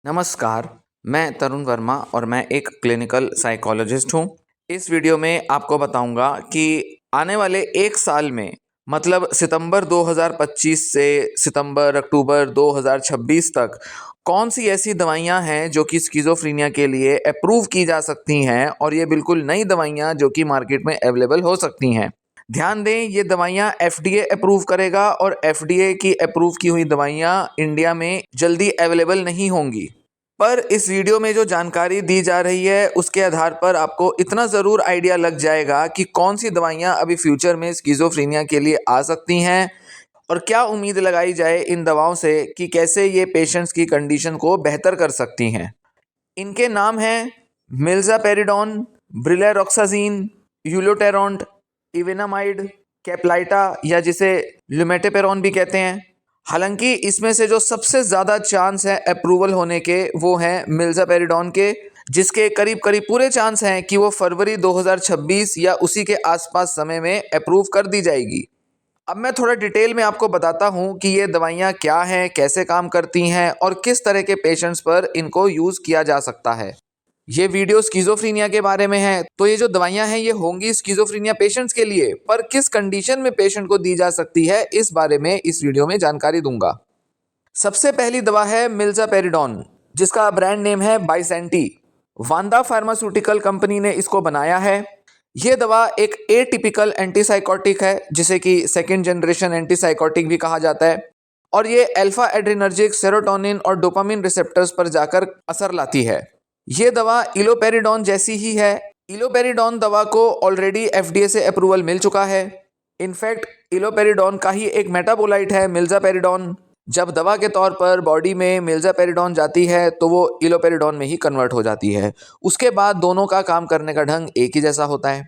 नमस्कार, मैं तरुण वर्मा और मैं एक क्लिनिकल साइकोलॉजिस्ट हूँ। इस वीडियो में आपको बताऊंगा कि आने वाले एक साल में मतलब सितंबर 2025 से सितंबर अक्टूबर 2026 तक कौन सी ऐसी दवाइयाँ हैं जो कि स्किज़ोफ्रेनिया के लिए अप्रूव की जा सकती हैं और ये बिल्कुल नई दवाइयाँ जो कि मार्केट में अवेलेबल हो सकती हैं। ध्यान दें, ये दवाइयाँ एफडीए अप्रूव करेगा और एफडीए की अप्रूव की हुई दवाइयाँ इंडिया में जल्दी अवेलेबल नहीं होंगी। पर इस वीडियो में जो जानकारी दी जा रही है उसके आधार पर आपको इतना ज़रूर आइडिया लग जाएगा कि कौन सी दवाइयाँ अभी फ्यूचर में स्किज़ोफ्रेनिया के लिए आ सकती हैं और क्या उम्मीद लगाई जाए इन दवाओं से कि कैसे ये पेशेंट्स की कंडीशन को बेहतर कर सकती हैं। इनके नाम हैं मिल्ज़ापेरिडोन, ब्रिलेरोक्साज़िन, यूलोटेरोंट, इवेनामाइड, कैप्लाइटा या जिसे लुमेटेपेरोन भी कहते हैं। हालांकि इसमें से जो सबसे ज़्यादा चांस है अप्रूवल होने के वो हैं मिल्ज़ापेरिडोन के, जिसके करीब करीब पूरे चांस हैं कि वो फरवरी 2026 या उसी के आसपास समय में अप्रूव कर दी जाएगी। अब मैं थोड़ा डिटेल में आपको बताता हूँ कि ये दवाइयाँ क्या हैं, कैसे काम करती हैं और किस तरह के पेशेंट्स पर इनको यूज़ किया जा सकता है। ये वीडियो स्किज़ोफ्रेनिया के बारे में है, तो ये जो दवाइयाँ हैं ये होंगी स्किज़ोफ्रेनिया पेशेंट्स के लिए, पर किस कंडीशन में पेशेंट को दी जा सकती है इस बारे में इस वीडियो में जानकारी दूंगा। सबसे पहली दवा है मिल्ज़ापेरिडोन, जिसका ब्रांड नेम है बाइसेंटी। वांदा फार्मास्यूटिकल कंपनी ने इसको बनाया है। ये दवा एक एटिपिकल एंटीसाइकोटिक है, जिसे कि सेकेंड जनरेशन एंटीसाइकोटिक भी कहा जाता है, और ये अल्फा एड्रिनर्जिक, सेरोटोनिन और डोपामिन रिसेप्टर्स पर जाकर असर लाती है। ये दवा इलोपेरिडोन जैसी ही है। इलोपेरिडोन दवा को ऑलरेडी एफडीए से अप्रूवल मिल चुका है। इनफैक्ट इलोपेरिडोन का ही एक मेटाबोलाइट है मिल्ज़ापेरिडोन। जब दवा के तौर पर बॉडी में मिल्ज़ापेरिडोन जाती है तो वो इलोपेरिडोन में ही कन्वर्ट हो जाती है। उसके बाद दोनों का काम करने का ढंग एक ही जैसा होता है।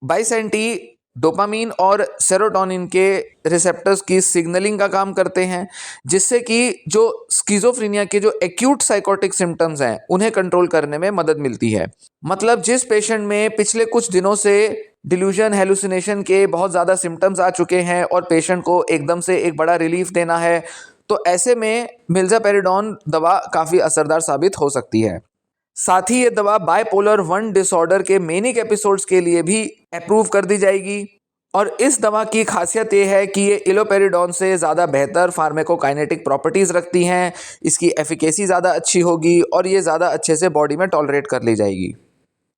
बाइसेंटी डोपामीन और सेरोटोनिन के रिसेप्टर्स की सिग्नलिंग का काम करते हैं, जिससे कि जो स्किज़ोफ्रेनिया के जो एक्यूट साइकोटिक सिम्टम्स हैं उन्हें कंट्रोल करने में मदद मिलती है। मतलब जिस पेशेंट में पिछले कुछ दिनों से डिल्यूजन, हेलुसिनेशन के बहुत ज़्यादा सिम्टम्स आ चुके हैं और पेशेंट को एकदम से एक बड़ा रिलीफ देना है, तो ऐसे में मिल्ज़ापेरिडोन दवा काफ़ी असरदार साबित हो सकती है। साथ ही ये दवा बाइपोलर 1 डिसऑर्डर के मेनिक एपिसोड्स के लिए भी अप्रूव कर दी जाएगी। और इस दवा की खासियत ये है कि ये इलोपेरिडोन से ज़्यादा बेहतर फार्माकोकाइनेटिक प्रॉपर्टीज़ रखती हैं, इसकी एफिकेसी ज़्यादा अच्छी होगी और ये ज़्यादा अच्छे से बॉडी में टॉलरेट कर ली जाएगी।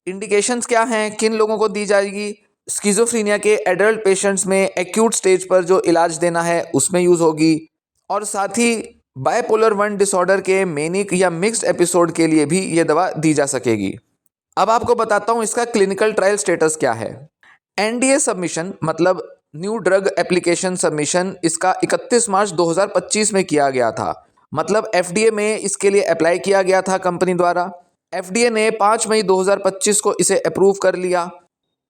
इंडिकेशंस क्या हैं, किन लोगों को दी जाएगी? स्किज़ोफ्रेनिया के एडल्ट पेशेंट्स में एक्यूट स्टेज पर जो इलाज देना है उसमें यूज़ होगी, और साथ ही बाइपोलर 1 डिसऑर्डर के मेनिक या मिक्स्ड एपिसोड के लिए भी ये दवा दी जा सकेगी। अब आपको बताता हूँ इसका क्लिनिकल ट्रायल स्टेटस क्या है। एनडीए सबमिशन मतलब न्यू ड्रग एप्लीकेशन सबमिशन इसका 31 मार्च 2025 में किया गया था। मतलब एफडीए में इसके लिए अप्लाई किया गया था कंपनी द्वारा। एफडीए ने 5 मई 2025 को इसे अप्रूव कर लिया।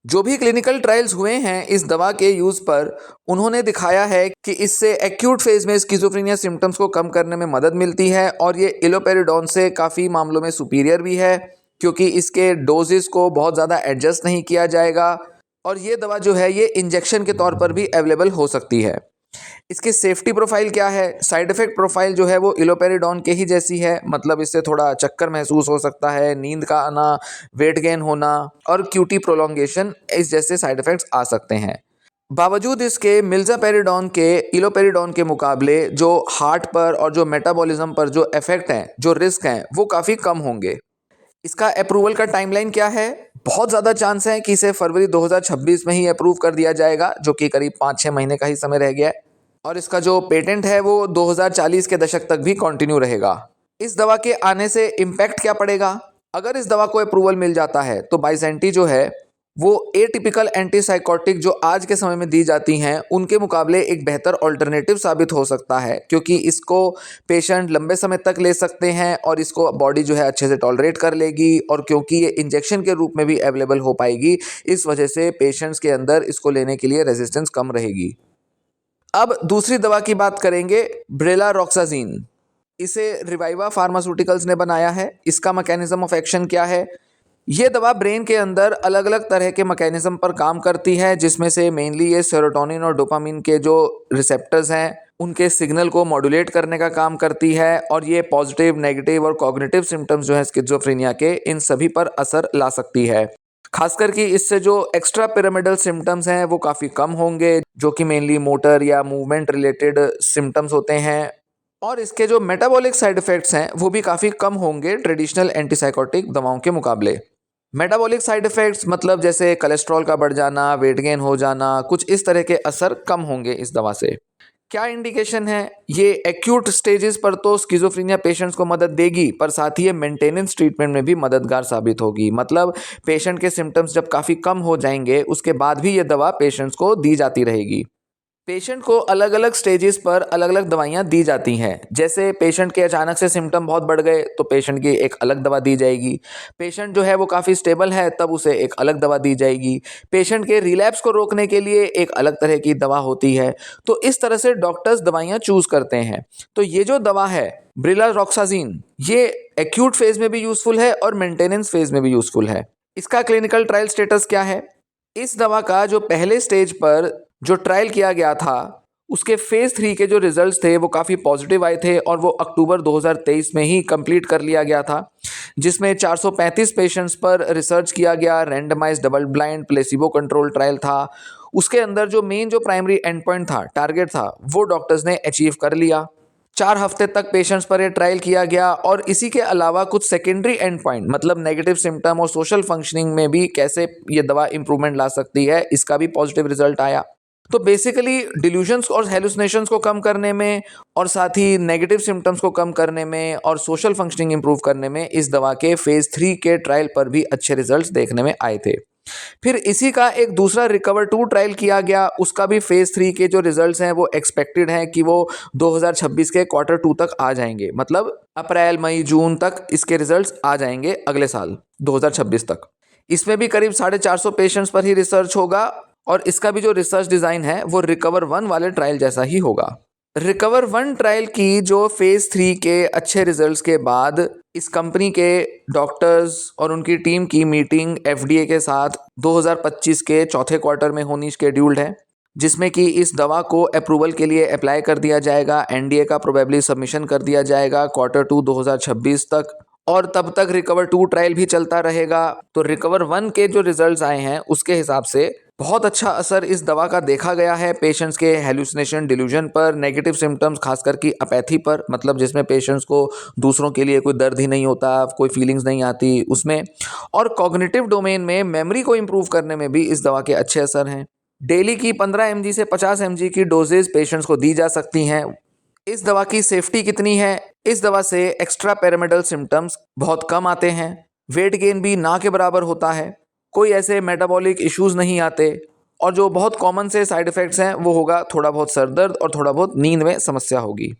जो भी क्लिनिकल ट्रायल्स हुए हैं इस दवा के यूज़ पर, उन्होंने दिखाया है कि इससे एक्यूट फेज में स्किज़ोफ्रेनिया सिम्टम्स को कम करने में मदद मिलती है और ये इलोपेरिडोन से काफ़ी मामलों में सुपीरियर भी है, क्योंकि इसके डोजेस को बहुत ज़्यादा एडजस्ट नहीं किया जाएगा और ये दवा जो है ये इंजेक्शन के तौर पर भी अवेलेबल हो सकती है। इसकी सेफ्टी प्रोफाइल क्या है? साइड इफ़ेक्ट प्रोफाइल जो है वो इलोपेरिडोन के ही जैसी है। मतलब इससे थोड़ा चक्कर महसूस हो सकता है, नींद का आना, वेट गेन होना और क्यूटी प्रोलॉन्गेशन, इस जैसे साइड इफ़ेक्ट्स आ सकते हैं। बावजूद इसके मिल्ज़ापेरिडोन के इलोपेरिडोन के मुकाबले जो हार्ट पर और जो मेटाबॉलिज्म पर जो इफेक्ट हैं, जो रिस्क हैं, वो काफ़ी कम होंगे। इसका अप्रूवल का टाइमलाइन क्या है? बहुत ज़्यादा चांस है कि इसे फरवरी 2026 में ही अप्रूव कर दिया जाएगा, जो कि करीब 5-6 महीने का ही समय रह गया है। और इसका जो पेटेंट है वो 2040 के दशक तक भी कंटिन्यू रहेगा। इस दवा के आने से इम्पैक्ट क्या पड़ेगा? अगर इस दवा को अप्रूवल मिल जाता है तो बाइसेंटी जो है वो एटिपिकल एंटीसाइकोटिक जो आज के समय में दी जाती हैं उनके मुकाबले एक बेहतर ऑल्टरनेटिव साबित हो सकता है, क्योंकि इसको पेशेंट लंबे समय तक ले सकते हैं और इसको बॉडी जो है अच्छे से टॉलरेट कर लेगी, और क्योंकि ये इंजेक्शन के रूप में भी अवेलेबल हो पाएगी, इस वजह से पेशेंट्स के अंदर इसको लेने के लिए रेजिस्टेंस कम रहेगी। अब दूसरी दवा की बात करेंगे, ब्रेलारोक्साज़िन। इसे रिवाइवा फार्मास्यूटिकल्स ने बनाया है। इसका मैकेनिज्म ऑफ एक्शन क्या है? ये दवा ब्रेन के अंदर अलग अलग तरह के मैकेनिज्म पर काम करती है, जिसमें से मेनली ये सेरोटोनिन और डोपामिन के जो रिसेप्टर्स हैं उनके सिग्नल को मॉड्यूलेट करने का काम करती है और ये पॉजिटिव, नेगेटिव और कॉग्निटिव सिम्टम्स जो है स्किज़ोफ्रेनिया के, इन सभी पर असर ला सकती है। खासकर कि इससे जो एक्स्ट्रा पिरामिडल सिम्टम्स हैं वो काफ़ी कम होंगे, जो कि मेनली मोटर या मूवमेंट रिलेटेड सिम्टम्स होते हैं। और इसके जो मेटाबॉलिक साइड इफ़ेक्ट्स हैं वो भी काफ़ी कम होंगे ट्रेडिशनल एंटीसाइकोटिक दवाओं के मुकाबले। मेटाबॉलिक साइड इफ़ेक्ट्स मतलब जैसे कोलेस्ट्रॉल का बढ़ जाना, वेट गेन हो जाना, कुछ इस तरह के असर कम होंगे इस दवा से। क्या इंडिकेशन है? ये एक्यूट स्टेजेस पर तो स्किज़ोफ्रेनिया पेशेंट्स को मदद देगी, पर साथ ही ये मेंटेनेंस ट्रीटमेंट में भी मददगार साबित होगी। मतलब पेशेंट के सिम्टम्स जब काफ़ी कम हो जाएंगे उसके बाद भी ये दवा पेशेंट्स को दी जाती रहेगी। पेशेंट को अलग अलग स्टेजेस पर अलग अलग दवाइयाँ दी जाती हैं। जैसे पेशेंट के अचानक से सिम्टम बहुत बढ़ गए तो पेशेंट की एक अलग दवा दी जाएगी। पेशेंट जो है वो काफ़ी स्टेबल है तब उसे एक अलग दवा दी जाएगी। पेशेंट के रिलैप्स को रोकने के लिए एक अलग तरह की दवा होती है। तो इस तरह से डॉक्टर्स दवाइयाँ चूज़ करते हैं। तो ये जो दवा है ब्रिलारोक्साजिन, ये एक्यूट फेज में भी यूज़फुल है और मेंटेनेंस फेज में भी यूज़फुल है। इसका क्लिनिकल ट्रायल स्टेटस क्या है? इस दवा का जो पहले स्टेज पर जो ट्रायल किया गया था उसके फेज 3 के जो रिजल्ट्स थे वो काफ़ी पॉजिटिव आए थे और वो अक्टूबर 2023 में ही कंप्लीट कर लिया गया था, जिसमें 435 पेशेंट्स पर रिसर्च किया गया। Randomized double blind placebo control trial था। उसके अंदर जो मेन जो प्राइमरी एंड पॉइंट था, टारगेट था, वो डॉक्टर्स ने अचीव कर लिया। 4 हफ्ते तक पेशेंट्स पर यह ट्रायल किया गया और इसी के अलावा कुछ सेकेंडरी एंड पॉइंट मतलब नेगेटिव सिम्टम और सोशल फंक्शनिंग में भी कैसे ये दवा इंप्रूवमेंट ला सकती है, इसका भी पॉजिटिव रिजल्ट आया। तो बेसिकली डिल्यूजन्स और हेलुसिनेशंस को कम करने में और साथ ही नेगेटिव सिम्टम्स को कम करने में और सोशल फंक्शनिंग इंप्रूव करने में इस दवा के फेज 3 के ट्रायल पर भी अच्छे रिजल्ट्स देखने में आए थे। फिर इसी का एक दूसरा रिकवर 2 ट्रायल किया गया। उसका भी फेज 3 के जो रिजल्ट्स हैं वो एक्सपेक्टेड हैं कि वो 2026 के क्वार्टर 2 तक आ जाएंगे। मतलब अप्रैल, मई, जून तक इसके रिजल्ट्स आ जाएंगे अगले साल 2026 तक। इसमें भी करीब 450 पेशेंट्स पर ही रिसर्च होगा और इसका भी जो रिसर्च डिज़ाइन है वो रिकवर 1 वाले ट्रायल जैसा ही होगा। रिकवर 1 ट्रायल की जो फेज 3 के अच्छे रिजल्ट्स के बाद इस कंपनी के डॉक्टर्स और उनकी टीम की मीटिंग एफडीए के साथ 2025 के चौथे क्वार्टर में होनी शेड्यूल्ड है, जिसमें कि इस दवा को अप्रूवल के लिए अप्लाई कर दिया जाएगा। एनडीए का प्रोबेबली सबमिशन कर दिया जाएगा क्वार्टर 2 2026 तक और तब तक रिकवर 2 ट्रायल भी चलता रहेगा। तो रिकवर 1 के जो रिजल्ट्स आए हैं उसके हिसाब से बहुत अच्छा असर इस दवा का देखा गया है पेशेंट्स के हेलुसिनेशन, डिल्यूजन पर, नेगेटिव सिम्टम्स खासकर की अपैथी पर, मतलब जिसमें पेशेंट्स को दूसरों के लिए कोई दर्द ही नहीं होता, कोई फीलिंग्स नहीं आती उसमें, और कॉग्निटिव डोमेन में मेमोरी को इम्प्रूव करने में भी इस दवा के अच्छे असर हैं। डेली की 15 mg से 50 mg की डोजेज पेशेंट्स को दी जा सकती हैं। इस दवा की सेफ्टी कितनी है? इस दवा से एक्स्ट्रा पैरामिडल सिम्टम्स बहुत कम आते हैं, वेट गेन भी ना के बराबर होता है, कोई ऐसे मेटाबॉलिक इश्यूज नहीं आते और जो बहुत कॉमन से साइड इफ़ेक्ट्स हैं वो होगा थोड़ा बहुत सर दर्द और थोड़ा बहुत नींद में समस्या होगी।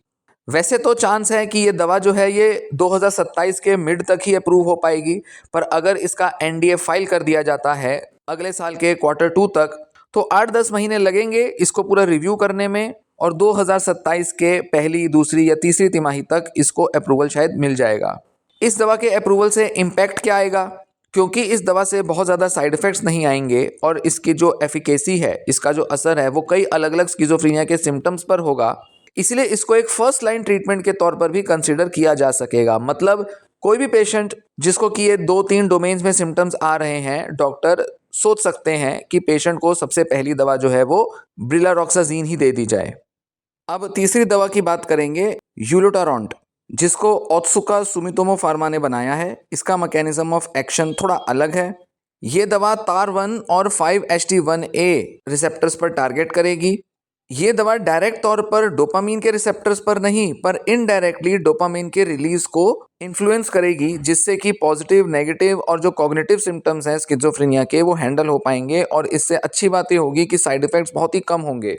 वैसे तो चांस है कि ये दवा जो है ये 2027 के मिड तक ही अप्रूव हो पाएगी, पर अगर इसका एनडीए फाइल कर दिया जाता है अगले साल के क्वार्टर 2 तक तो 8-10 महीने लगेंगे इसको पूरा रिव्यू करने में और 2027 के पहली, दूसरी या तीसरी तिमाही तक इसको अप्रूवल शायद मिल जाएगा। इस दवा के अप्रूवल से इम्पैक्ट क्या आएगा? क्योंकि इस दवा से बहुत ज़्यादा साइड इफ़ेक्ट्स नहीं आएंगे और इसकी जो एफिकेसी है, इसका जो असर है वो कई अलग अलग स्किज़ोफ्रेनिया के सिम्टम्स पर होगा, इसलिए इसको एक फर्स्ट लाइन ट्रीटमेंट के तौर पर भी कंसिडर किया जा सकेगा। मतलब कोई भी पेशेंट जिसको कि ये 2-3 डोमेन्स में सिम्टम्स आ रहे हैं, डॉक्टर सोच सकते हैं कि पेशेंट को सबसे पहली दवा जो है वो ब्रिलारोक्साजिन ही दे दी जाए। अब तीसरी दवा की बात करेंगे, यूलोटारॉन्ट, जिसको ओत्सुका सुमितोमो फार्मा ने बनाया है। इसका मैकेनिज्म ऑफ एक्शन थोड़ा अलग है। ये दवा TAR1 और 5-HT1A रिसेप्टर्स पर टारगेट करेगी। ये दवा डायरेक्ट तौर पर डोपामीन के रिसेप्टर्स पर नहीं, पर इनडायरेक्टली डोपामीन के रिलीज को इन्फ्लुएंस करेगी, जिससे कि पॉजिटिव, नेगेटिव और जो कॉग्निटिव सिम्टम्स हैं स्किज़ोफ्रेनिया के वो हैंडल हो पाएंगे और इससे अच्छी बात ये होगी कि साइड इफ़ेक्ट्स बहुत ही कम होंगे।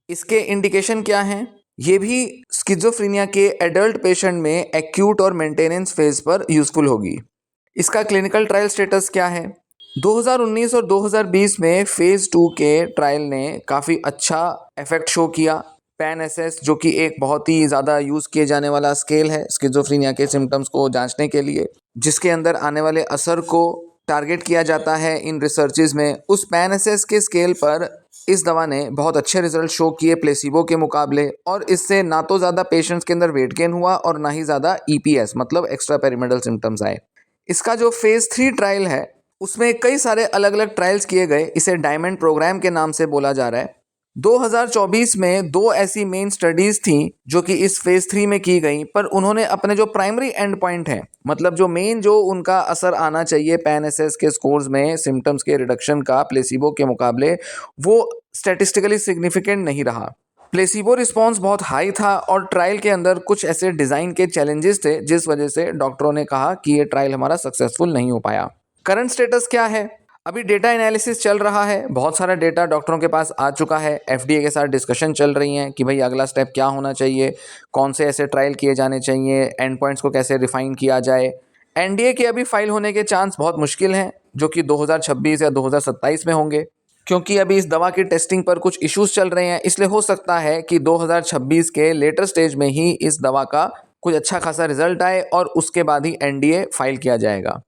इसके इंडिकेशन क्या हैं? ये भी स्किज़ोफ्रेनिया के एडल्ट पेशेंट में एक्यूट और मेंटेनेंस फेज पर यूज़फुल होगी। इसका क्लिनिकल ट्रायल स्टेटस क्या है? 2019 और 2020 में फेज़ 2 के ट्रायल ने काफ़ी अच्छा इफेक्ट शो किया। PAN-SS जो कि एक बहुत ही ज़्यादा यूज़ किए जाने वाला स्केल है स्किज़ोफ्रेनिया के सिम्टम्स को जांचने के लिए, जिसके अंदर आने वाले असर को टारगेट किया जाता है इन रिसर्चेज में। उस PAN-SS के स्केल पर इस दवा ने बहुत अच्छे रिजल्ट शो किए प्लेसिबो के मुकाबले, और इससे ना तो ज़्यादा पेशेंट्स के अंदर वेट गेन हुआ और ना ही ज़्यादा EPS मतलब एक्स्ट्रा पेरिमेडल सिम्टम्स आए। इसका जो फेज़ 3 ट्रायल है उसमें कई सारे अलग अलग ट्रायल्स किए गए। इसे डायमंड प्रोग्राम के नाम से बोला जा रहा है। 2024 में 2 ऐसी मेन स्टडीज़ थी जो कि इस फेज़ 3 में की गई, पर उन्होंने अपने जो प्राइमरी एंड पॉइंट है, मतलब जो मेन जो उनका असर आना चाहिए PANSS के स्कोर्स में सिम्टम्स के रिडक्शन का प्लेसिबो के मुकाबले, वो स्टैटिस्टिकली सिग्निफिकेंट नहीं रहा। प्लेसिबो रिस्पॉन्स बहुत हाई था और ट्रायल के अंदर कुछ ऐसे डिज़ाइन के चैलेंजेस थे जिस वजह से डॉक्टरों ने कहा कि ये ट्रायल हमारा सक्सेसफुल नहीं हो पाया। करंट स्टेटस क्या है? अभी डेटा एनालिसिस चल रहा है, बहुत सारा डेटा डॉक्टरों के पास आ चुका है। FDA के साथ डिस्कशन चल रही हैं कि भाई अगला स्टेप क्या होना चाहिए, कौन से ऐसे ट्रायल किए जाने चाहिए, एंड पॉइंट्स को कैसे रिफाइन किया जाए। NDA के अभी फाइल होने के चांस बहुत मुश्किल हैं, जो कि 2026 या 2027 में होंगे, क्योंकि अभी इस दवा की टेस्टिंग पर कुछ इश्यूज चल रहे हैं। इसलिए हो सकता है कि 2026 के लेटर स्टेज में ही इस दवा का कुछ अच्छा खासा रिजल्ट आए और उसके बाद ही NDA फाइल किया जाएगा।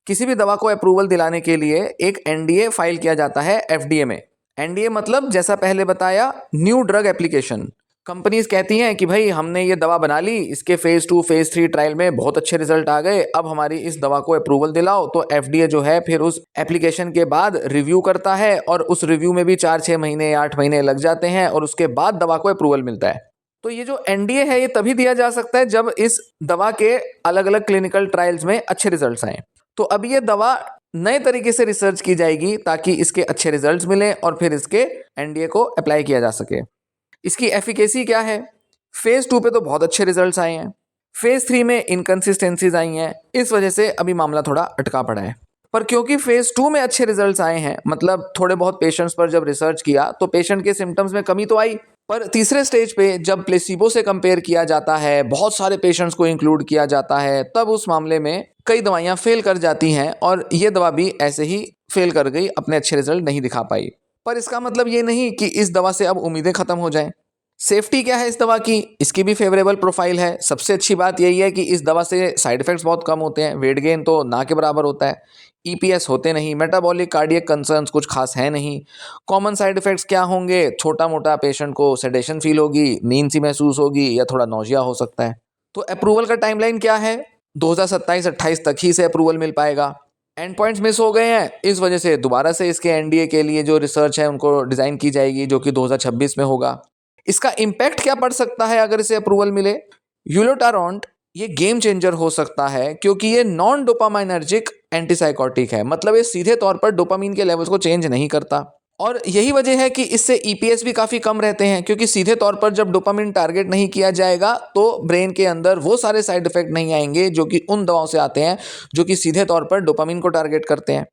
किसी भी दवा को अप्रूवल दिलाने के लिए एक NDA फाइल किया जाता है FDA में। NDA मतलब जैसा पहले बताया, न्यू ड्रग एप्लीकेशन। कंपनीज कहती हैं कि भाई हमने ये दवा बना ली, इसके फेज़ 2 फेज़ 3 ट्रायल में बहुत अच्छे रिजल्ट आ गए, अब हमारी इस दवा को अप्रूवल दिलाओ। तो FDA जो है फिर उस एप्लीकेशन के बाद रिव्यू करता है, और उस रिव्यू में भी 4-6 महीने 8 महीने लग जाते हैं, और उसके बाद दवा को अप्रूवल मिलता है। तो ये जो NDA है ये तभी दिया जा सकता है जब इस दवा के अलग अलग क्लिनिकल ट्रायल्स में अच्छे रिजल्ट्स आए। तो अब ये दवा नए तरीके से रिसर्च की जाएगी ताकि इसके अच्छे रिजल्ट्स मिलें और फिर इसके NDA को अप्लाई किया जा सके। इसकी एफिकेसी क्या है? फेज़ 2 पे तो बहुत अच्छे रिजल्ट्स आए हैं, फेज़ 3 में इनकन्सिस्टेंसीज आई हैं, इस वजह से अभी मामला थोड़ा अटका पड़ा है। पर क्योंकि फेज़ 2 में अच्छे रिजल्ट्स आए हैं, मतलब थोड़े बहुत पेशेंट्स पर जब रिसर्च किया तो पेशेंट के सिम्टम्स में कमी तो आई, पर तीसरे स्टेज पे जब प्लेसिबो से कंपेयर किया जाता है, बहुत सारे पेशेंट्स को इंक्लूड किया जाता है, तब उस मामले में कई दवाइयाँ फेल कर जाती हैं, और ये दवा भी ऐसे ही फेल कर गई, अपने अच्छे रिजल्ट नहीं दिखा पाई। पर इसका मतलब ये नहीं कि इस दवा से अब उम्मीदें खत्म हो जाएं। सेफ्टी क्या है इस दवा की? इसकी भी फेवरेबल प्रोफाइल है। सबसे अच्छी बात यही है कि इस दवा से साइड इफेक्ट्स बहुत कम होते हैं, वेट गेन तो ना के बराबर होता है, EPS होते नहीं, मेटाबॉलिक कार्डियक कंसर्न्स कुछ खास है नहीं। कॉमन साइड इफेक्ट्स क्या होंगे? छोटा मोटा पेशेंट को सेडेशन फील होगी, नींद सी महसूस होगी, या थोड़ा नौजिया हो सकता है। तो अप्रूवल का टाइमलाइन क्या है? 2027-28 तक ही इसे अप्रूवल मिल पाएगा। एंड पॉइंट्स मिस हो गए हैं, इस वजह से दोबारा से इसके NDA के लिए जो रिसर्च है उनको डिज़ाइन की जाएगी, जो कि 2026 में होगा। इसका इम्पैक्ट क्या पड़ सकता है अगर इसे अप्रूवल मिले? यूलोटारॉन्ट ये गेम चेंजर हो सकता है, क्योंकि ये नॉन डोपामाइनर्जिक एंटीसाइकोटिक है, मतलब ये सीधे तौर पर डोपामीन के लेवल्स को चेंज नहीं करता। और यही वजह है कि इससे EPS भी काफ़ी कम रहते हैं, क्योंकि सीधे तौर पर जब डोपामिन टारगेट नहीं किया जाएगा तो ब्रेन के अंदर वो सारे साइड इफेक्ट नहीं आएंगे जो कि उन दवाओं से आते हैं जो कि सीधे तौर पर डोपामिन को टारगेट करते हैं।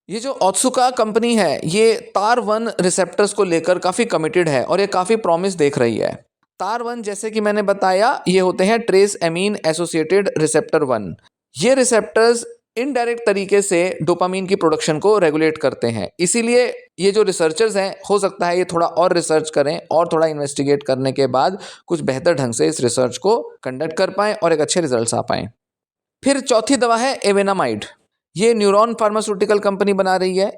ये जो ओत्सुका कंपनी है ये TAAR1 रिसेप्टर्स को लेकर काफ़ी कमिटेड है और ये काफ़ी प्रॉमिस देख रही है। TAAR1 जैसे कि मैंने बताया ये होते हैं ट्रेस एमीन एसोसिएटेड रिसेप्टर 1। ये रिसेप्टर्स इनडायरेक्ट तरीके से डोपामीन की प्रोडक्शन को रेगुलेट करते हैं। इसीलिए ये जो रिसर्चर्स हैं हो सकता है ये थोड़ा और रिसर्च करें और थोड़ा इन्वेस्टिगेट करने के बाद कुछ बेहतर ढंग से इस रिसर्च को कंडक्ट कर पाएँ और एक अच्छे रिजल्ट्स आ पाएँ। फिर चौथी दवा है एवेनामाइड। ये न्यूरॉन फार्मास्यूटिकल कंपनी बना रही है।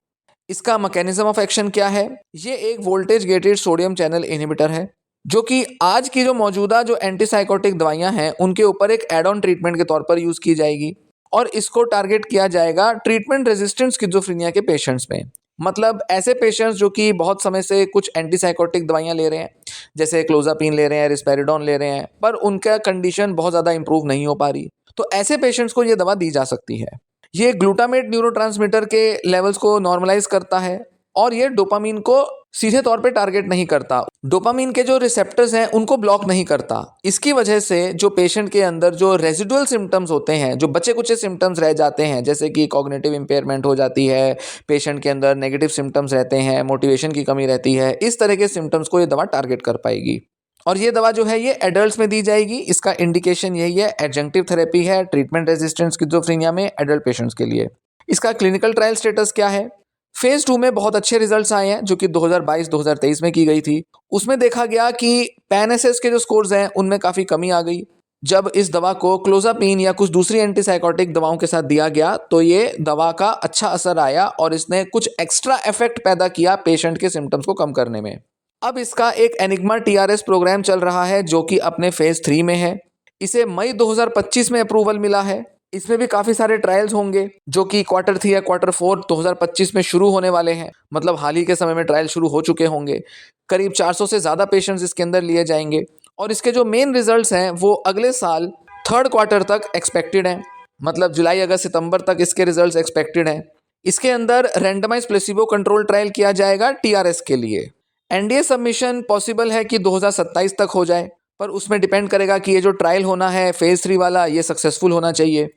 इसका मैकेनिज्म ऑफ एक्शन क्या है? ये एक voltage gated sodium channel inhibitor है, जो कि आज की जो मौजूदा जो एंटीसाइकोटिक दवाइयां हैं उनके ऊपर एक एड ऑन ट्रीटमेंट के तौर पर यूज़ की जाएगी, और इसको टारगेट किया जाएगा ट्रीटमेंट रेजिस्टेंट स्किज़ोफ्रेनिया के पेशेंट्स में। मतलब ऐसे पेशेंट्स जो कि बहुत समय से कुछ एंटीसाइकोटिक दवाइयां ले रहे हैं, जैसे क्लोजापिन ले रहे हैं, रिस्पेरिडोन ले रहे हैं, पर उनका कंडीशन बहुत ज़्यादा इंप्रूव नहीं हो पा रही, तो ऐसे पेशेंट्स को ये दवा दी जा सकती है। ये ग्लूटामेट न्यूरोट्रांसमीटर के लेवल्स को नॉर्मलाइज करता है और ये डोपामीन को सीधे तौर पे टारगेट नहीं करता, डोपामीन के जो रिसेप्टर्स हैं उनको ब्लॉक नहीं करता। इसकी वजह से जो पेशेंट के अंदर जो रेजिडुअल सिम्टम्स होते हैं, जो बचे कुचे सिम्टम्स रह जाते हैं, जैसे कि कॉग्निटिव इम्पेयरमेंट हो जाती है, पेशेंट के अंदर नेगेटिव सिम्टम्स रहते हैं, मोटिवेशन की कमी रहती है, इस तरह के सिम्टम्स को ये दवा टारगेट कर पाएगी। और ये दवा जो है ये एडल्ट्स में दी जाएगी। इसका इंडिकेशन यही है, एडजंक्टिव थेरेपी है ट्रीटमेंट रेजिस्टेंट स्किज़ोफ्रेनिया में एडल्ट पेशेंट्स के लिए। इसका क्लिनिकल ट्रायल स्टेटस क्या है? फेज 2 में बहुत अच्छे रिजल्ट्स आए हैं जो कि 2022-2023 में की गई थी। उसमें देखा गया कि PANSS के जो स्कोर्स हैं उनमें काफ़ी कमी आ गई। जब इस दवा को क्लोजापिन या कुछ दूसरी एंटीसाइकोटिक दवाओं के साथ दिया गया तो ये दवा का अच्छा असर आया और इसने कुछ एक्स्ट्रा इफेक्ट पैदा किया पेशेंट के सिम्टम्स को कम करने में। अब इसका एक एनिग्मा टीआरएस प्रोग्राम चल रहा है जो कि अपने फेज 3 में है। इसे मई 2025 में अप्रूवल मिला है। इसमें भी काफी सारे ट्रायल्स होंगे जो कि Q3 या Q4 2025 में शुरू होने वाले हैं। मतलब हाल ही के समय में ट्रायल शुरू हो चुके होंगे। करीब 400 से ज़्यादा पेशेंट्स इसके अंदर लिए जाएंगे और इसके जो मेन रिजल्ट्स हैं वो अगले साल 3rd क्वार्टर तक एक्सपेक्टेड हैं। मतलब जुलाई, अगस्त, सितंबर तक इसके रिजल्ट्स एक्सपेक्टेड हैं। इसके अंदर रैंडमाइज प्लेसिबो कंट्रोल ट्रायल किया जाएगा टीआरएस के लिए। एनडीए सबमिशन पॉसिबल है कि 2027 तक हो जाए, पर उसमें डिपेंड करेगा कि ये जो ट्रायल होना है फेज 3 वाला, ये सक्सेसफुल होना चाहिए।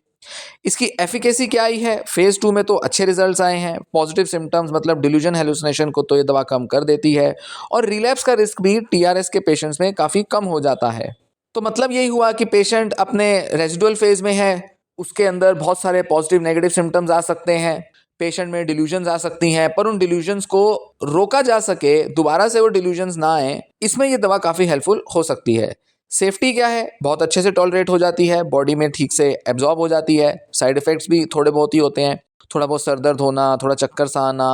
इसकी एफिकेसी क्या आई है? फेज 2 में तो अच्छे रिजल्ट्स आए हैं। पॉजिटिव सिम्टम्स मतलब डिल्यूजन, हेलुसिनेशन को तो ये दवा कम कर देती है और रिलैप्स का रिस्क भी टीआरएस के पेशेंट्स में काफ़ी कम हो जाता है। तो मतलब यही हुआ कि पेशेंट अपने रेजिडुअल फेज में है, उसके अंदर बहुत सारे पॉजिटिव नेगेटिव सिम्टम्स आ सकते हैं, पेशेंट में डिल्यूजन्स आ सकती हैं, पर उन डिल्यूजन्स को रोका जा सके, दोबारा से वो डिल्यूजन्स ना आए, इसमें ये दवा काफ़ी हेल्पफुल हो सकती है। सेफ्टी क्या है? बहुत अच्छे से टॉलरेट हो जाती है, बॉडी में ठीक से एब्जॉर्ब हो जाती है। साइड इफ़ेक्ट्स भी थोड़े बहुत ही होते हैं, थोड़ा बहुत सर दर्द होना, थोड़ा चक्कर सा आना,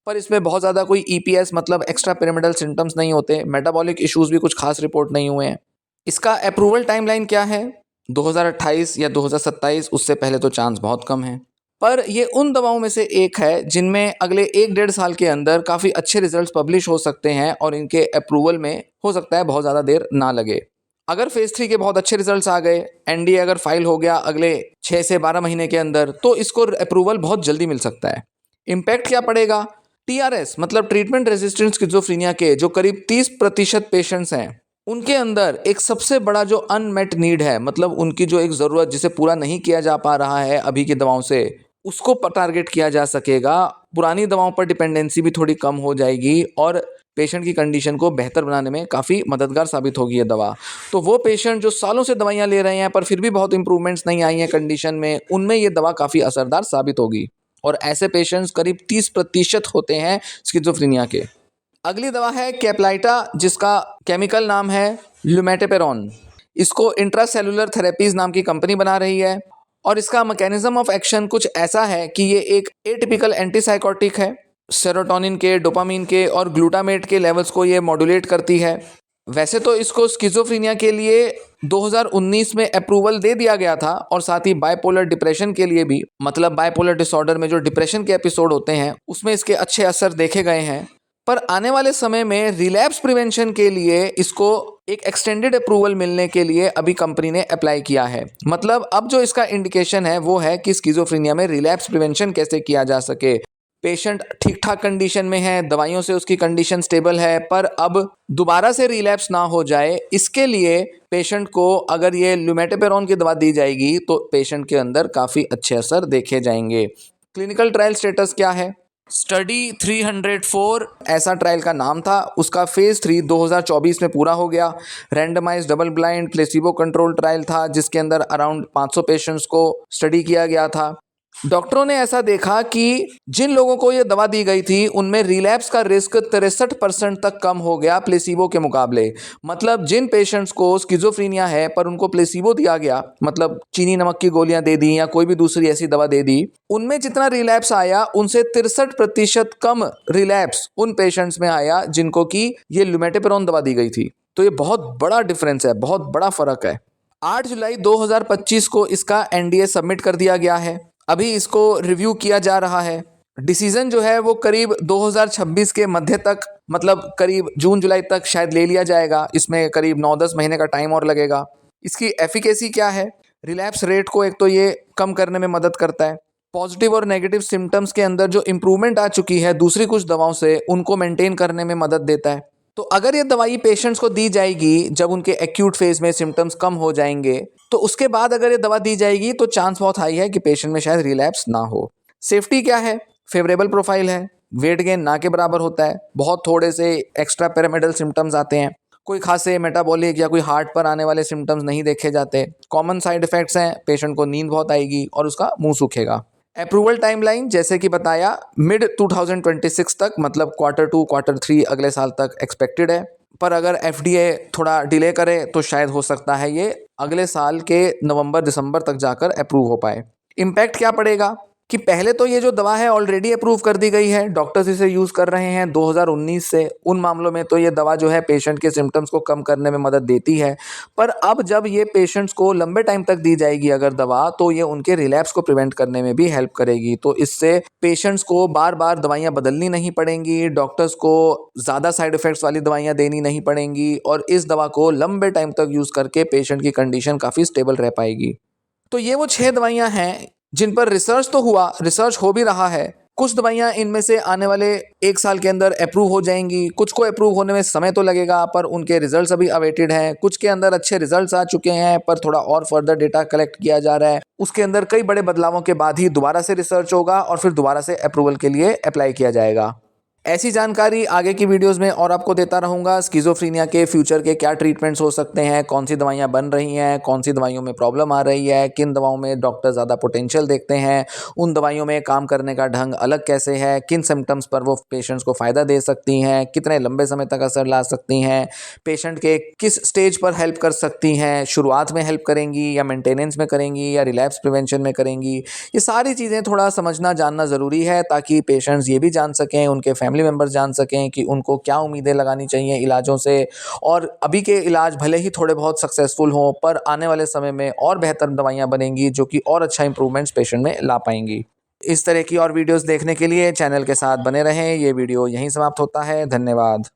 पर इसमें बहुत ज़्यादा कोई ईपीएस मतलब एक्स्ट्रा पिरामिडल सिम्टम्स नहीं होते। मेटाबॉलिक इश्यूज़ भी कुछ खास रिपोर्ट नहीं हुए हैं। इसका अप्रूवल टाइमलाइन क्या है? 2028 या 2027, उससे पहले तो चांस बहुत कम है। पर ये उन दवाओं में से एक है जिनमें अगले 1-1.5 साल के अंदर काफ़ी अच्छे रिजल्ट्स पब्लिश हो सकते हैं और इनके अप्रूवल में हो सकता है बहुत ज़्यादा देर ना लगे। अगर फेज 3 के बहुत अच्छे रिजल्ट्स आ गए, एनडीए अगर फाइल हो गया अगले 6 से 12 महीने के अंदर, तो इसको अप्रूवल बहुत जल्दी मिल सकता है। इम्पैक्ट क्या पड़ेगा? टीआरएस मतलब ट्रीटमेंट रेजिस्टेंट स्किज़ोफ्रेनिया के जो करीब 30% पेशेंट्स हैं, उनके अंदर एक सबसे बड़ा जो अनमेट नीड है, मतलब उनकी जो एक ज़रूरत जिसे पूरा नहीं किया जा पा रहा है अभी की दवाओं से, उसको टारगेट किया जा सकेगा। पुरानी दवाओं पर डिपेंडेंसी भी थोड़ी कम हो जाएगी और पेशेंट की कंडीशन को बेहतर बनाने में काफ़ी मददगार साबित होगी ये दवा। तो वो पेशेंट जो सालों से दवाइयाँ ले रहे हैं पर फिर भी बहुत इंप्रूवमेंट्स नहीं आई हैं कंडीशन में, उनमें ये दवा काफ़ी असरदार साबित होगी और ऐसे पेशेंट्स करीब 30% होते हैं स्किज़ोफ्रेनिया के। अगली दवा है कैप्लाइटा, जिसका केमिकल नाम है लुमेटेपेरोन। इसको इंट्रासेलुलर थेरेपीज नाम की कंपनी बना रही है और इसका मैकेनिज्म ऑफ एक्शन कुछ ऐसा है कि ये एक एटिपिकल एंटीसाइकोटिक है। सेरोटोनिन के, डोपामिन के और ग्लूटामेट के लेवल्स को ये मॉड्यूलेट करती है। वैसे तो इसको स्किज़ोफ्रेनिया के लिए 2019 में अप्रूवल दे दिया गया था और साथ ही बाइपोलर डिप्रेशन के लिए भी, मतलब बाइपोलर डिसऑर्डर में जो डिप्रेशन के एपिसोड होते हैं उसमें इसके अच्छे असर देखे गए हैं। पर आने वाले समय में रिलैप्स प्रिवेंशन के लिए इसको एक एक्सटेंडेड अप्रूवल मिलने के लिए अभी कंपनी ने अप्लाई किया है। मतलब अब जो इसका इंडिकेशन है वो है कि स्किज़ोफ्रेनिया में रिलैप्स प्रिवेंशन कैसे किया जा सके। पेशेंट ठीक ठाक कंडीशन में है, दवाइयों से उसकी कंडीशन स्टेबल है, पर अब दोबारा से रिलैप्स ना हो जाए, इसके लिए पेशेंट को अगर ये लुमेटेपेरोन की दवा दी जाएगी तो पेशेंट के अंदर काफ़ी अच्छे असर देखे जाएंगे। क्लिनिकल ट्रायल स्टेटस क्या है? स्टडी 304 ऐसा ट्रायल का नाम था। उसका फेज 3 2024 में पूरा हो गया। Randomise double blind placebo control trial था जिसके अंदर अराउंड 500 पेशेंट्स को स्टडी किया गया था। डॉक्टरों ने ऐसा देखा कि जिन लोगों को ये दवा दी गई थी उनमें रिलैप्स का रिस्क 63% तक कम हो गया प्लेसिबो के मुकाबले। मतलब जिन पेशेंट्स को स्किज़ोफ्रेनिया है पर उनको प्लेसिबो दिया गया, मतलब चीनी नमक की गोलियां दे दी या कोई भी दूसरी ऐसी दवा दे दी, उनमें जितना रिलैप्स आया उनसे 63% कम रिलैप्स उन पेशेंट्स में आया जिनको कि ये लुमेटेपेरोन दवा दी गई थी। तो ये बहुत बड़ा डिफरेंस है, बहुत बड़ा फर्क है। 8 जुलाई 2025 को इसका एनडीए सबमिट कर दिया गया है। अभी इसको रिव्यू किया जा रहा है। डिसीजन जो है वो करीब 2026 के मध्य तक, मतलब करीब जून जुलाई तक शायद ले लिया जाएगा। इसमें करीब 9-10 महीने का टाइम और लगेगा। इसकी एफिकेसी क्या है? रिलैप्स रेट को एक तो ये कम करने में मदद करता है। पॉजिटिव और नेगेटिव सिम्टम्स के अंदर जो इम्प्रूवमेंट आ चुकी है दूसरी कुछ दवाओं से, उनको मेंटेन करने में मदद देता है। तो अगर ये दवाई पेशेंट्स को दी जाएगी जब उनके एक्यूट फेज में सिम्टम्स कम हो जाएंगे, तो उसके बाद अगर ये दवा दी जाएगी तो चांस बहुत हाई है कि पेशेंट में शायद रिलैप्स ना हो। सेफ्टी क्या है? फेवरेबल प्रोफाइल है। वेट गेन ना के बराबर होता है। बहुत थोड़े से एक्स्ट्रा पैरामेडल सिम्टम्स आते हैं। कोई खासे मेटाबॉलिक या कोई हार्ट पर आने वाले सिम्टम्स नहीं देखे जाते। कॉमन साइड इफेक्ट्स हैं, पेशेंट को नींद बहुत आएगी और उसका मुंह सूखेगा। अप्रूवल टाइमलाइन जैसे कि बताया मिड 2026 तक, मतलब Q2 Q3 अगले साल तक एक्सपेक्टेड है। पर अगर FDA थोड़ा डिले करे तो शायद हो सकता है ये अगले साल के नवंबर दिसंबर तक जाकर अप्रूव हो पाए। इम्पैक्ट क्या पड़ेगा कि पहले तो ये जो दवा है ऑलरेडी अप्रूव कर दी गई है, डॉक्टर्स इसे यूज़ कर रहे हैं 2019 से। उन मामलों में तो ये दवा जो है पेशेंट के सिम्टम्स को कम करने में मदद देती है, पर अब जब ये पेशेंट्स को लंबे टाइम तक दी जाएगी अगर दवा, तो ये उनके रिलैप्स को प्रिवेंट करने में भी हेल्प करेगी। तो इससे पेशेंट्स को बार बार दवाइयाँ बदलनी नहीं पड़ेंगी, डॉक्टर्स को ज़्यादा साइड इफ़ेक्ट्स वाली दवाइयाँ देनी नहीं पड़ेंगी, और इस दवा को लंबे टाइम तक यूज़ करके पेशेंट की कंडीशन काफ़ी स्टेबल रह पाएगी। तो ये वो 6 दवाइयाँ हैं जिन पर रिसर्च तो हुआ, रिसर्च हो भी रहा है। कुछ दवाइयाँ इनमें से आने वाले 1 साल के अंदर अप्रूव हो जाएंगी, कुछ को अप्रूव होने में समय तो लगेगा, पर उनके रिजल्ट्स अभी अवेटेड हैं। कुछ के अंदर अच्छे रिजल्ट्स आ चुके हैं, पर थोड़ा और फर्दर डेटा कलेक्ट किया जा रहा है। उसके अंदर कई बड़े बदलावों के बाद ही दोबारा से रिसर्च होगा और फिर दोबारा से अप्रूवल के लिए अप्लाई किया जाएगा। ऐसी जानकारी आगे की वीडियोस में और आपको देता रहूँगा। स्किज़ोफ्रेनिया के फ्यूचर के क्या ट्रीटमेंट्स हो सकते हैं, कौन सी दवाइयाँ बन रही हैं, कौन सी दवाइयों में प्रॉब्लम आ रही है, किन दवाओं में डॉक्टर ज़्यादा पोटेंशियल देखते हैं, उन दवाइयों में काम करने का ढंग अलग कैसे है, किन सिम्टम्स पर वो पेशेंट्स को फ़ायदा दे सकती हैं, कितने लंबे समय तक असर ला सकती हैं, पेशेंट के किस स्टेज पर हेल्प कर सकती हैं, शुरुआत में हेल्प करेंगी या मेंटेनेंस में करेंगी या रिलैप्स प्रिवेंशन में करेंगी। ये सारी चीज़ें थोड़ा समझना जानना ज़रूरी है, ताकि पेशेंट्स ये भी जान सकें, उनके फैमिली मेम्बर्स जान सकें कि उनको क्या उम्मीदें लगानी चाहिए इलाजों से। और अभी के इलाज भले ही थोड़े बहुत सक्सेसफुल हों, पर आने वाले समय में और बेहतर दवाइयाँ बनेंगी जो कि और अच्छा इंप्रूवमेंट्स पेशेंट में ला पाएंगी। इस तरह की और वीडियोस देखने के लिए चैनल के साथ बने रहें। ये वीडियो यहीं समाप्त होता है। धन्यवाद।